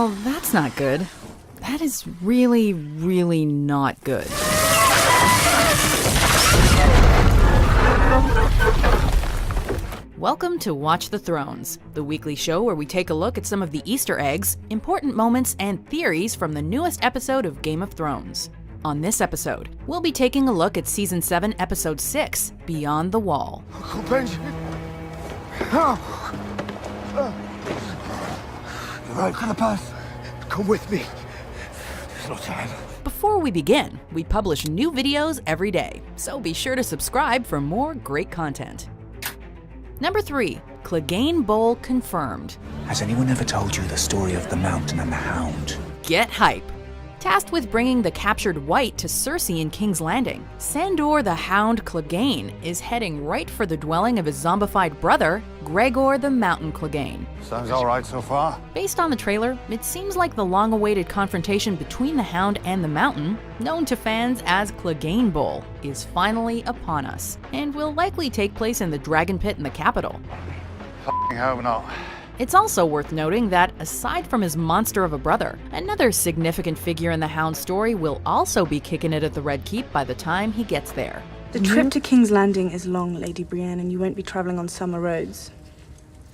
Well, that's not good. That is really, really not good. Welcome to Watch the Thrones, the weekly show where we take a look at some of the Easter eggs, important moments, and theories from the newest episode of Game of Thrones. On this episode, we'll be taking a look at Season 7, Episode 6, Beyond the Wall. Uncle Benjamin! Oh. You're right, Carapace. Come with me. There's no time. Before we begin, we publish new videos every day, so be sure to subscribe for more great content. Number 3, Clegane Bowl confirmed. Has anyone ever told you the story of the Mountain and the Hound? Get hype! Tasked with bringing the captured White to Cersei in King's Landing, Sandor the Hound Clegane is heading right for the dwelling of his zombified brother, Gregor the Mountain Clegane. Sounds all right so far. Based on the trailer, it seems like the long-awaited confrontation between the Hound and the Mountain, known to fans as Clegane Bowl, is finally upon us, and will likely take place in the Dragon Pit in the capital. F***ing hope not. It's also worth noting that, aside from his monster of a brother, another significant figure in the Hound story will also be kicking it at the Red Keep by the time he gets there. The trip to King's Landing is long, Lady Brienne, and you won't be traveling on summer roads.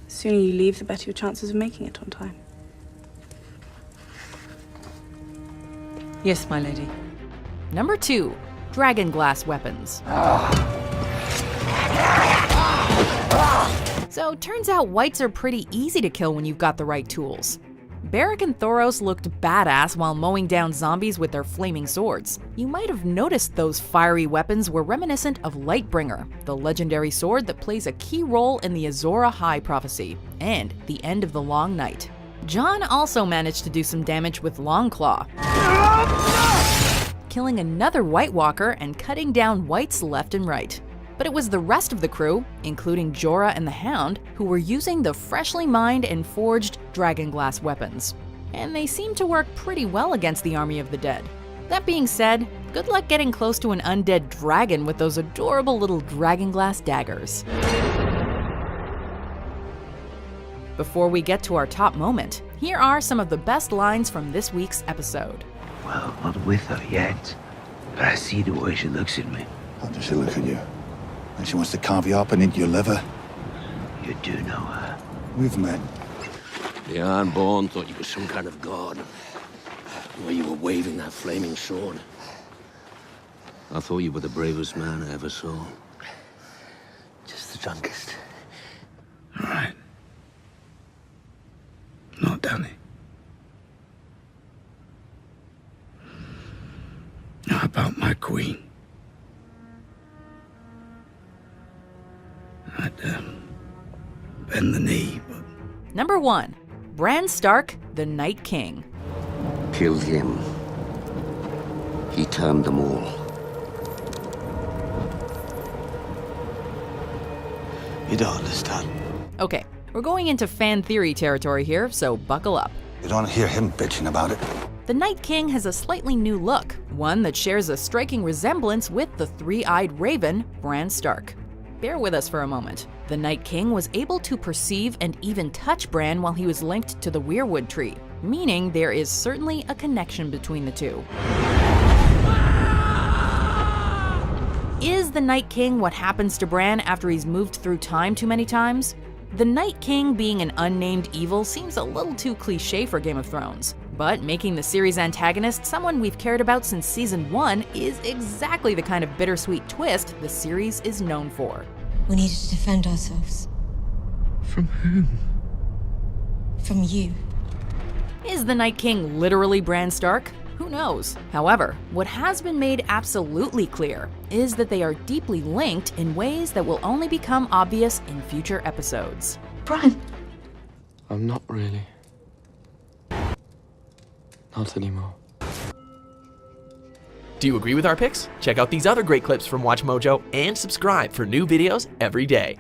The sooner you leave, the better your chances of making it on time. Yes, my lady. Number 2, Dragonglass weapons. So, turns out Whites are pretty easy to kill when you've got the right tools. Beric and Thoros looked badass while mowing down zombies with their flaming swords. You might have noticed those fiery weapons were reminiscent of Lightbringer, the legendary sword that plays a key role in the Azor Ahai prophecy, and the end of the Long Night. Jon also managed to do some damage with Longclaw, killing another White Walker and cutting down Whites left and right. But it was the rest of the crew, including Jorah and the Hound, who were using the freshly mined and forged Dragonglass weapons. And they seemed to work pretty well against the army of the dead. That being said, good luck getting close to an undead dragon with those adorable little Dragonglass daggers. Before we get to our top moment, here are some of the best lines from this week's episode. Well, not with her yet, but I see the way she looks at me. How does she look at you? And she wants to carve you up and eat your liver? You do know her. We've met. The Unborn thought you were some kind of god. The way you were waving that flaming sword. I thought you were the bravest man I ever saw. Just the drunkest. All right. Not Danny. How about my queen? I'd bend the knee, but... Number 1, Bran Stark, the Night King. Killed him. He turned them all. You don't understand. Okay, we're going into fan theory territory here, so buckle up. You don't hear him bitching about it. The Night King has a slightly new look, one that shares a striking resemblance with the three-eyed raven, Bran Stark. Bear with us for a moment. The Night King was able to perceive and even touch Bran while he was linked to the Weirwood tree, meaning there is certainly a connection between the two. Is the Night King what happens to Bran after he's moved through time too many times? The Night King being an unnamed evil seems a little too cliché for Game of Thrones, but making the series antagonist someone we've cared about since Season 1 is exactly the kind of bittersweet twist the series is known for. We needed to defend ourselves. From whom? From you. Is the Night King literally Bran Stark? Who knows? However, what has been made absolutely clear is that they are deeply linked in ways that will only become obvious in future episodes. Bran! I'm not really. Not anymore. Do you agree with our picks? Check out these other great clips from Watch Mojo and subscribe for new videos every day.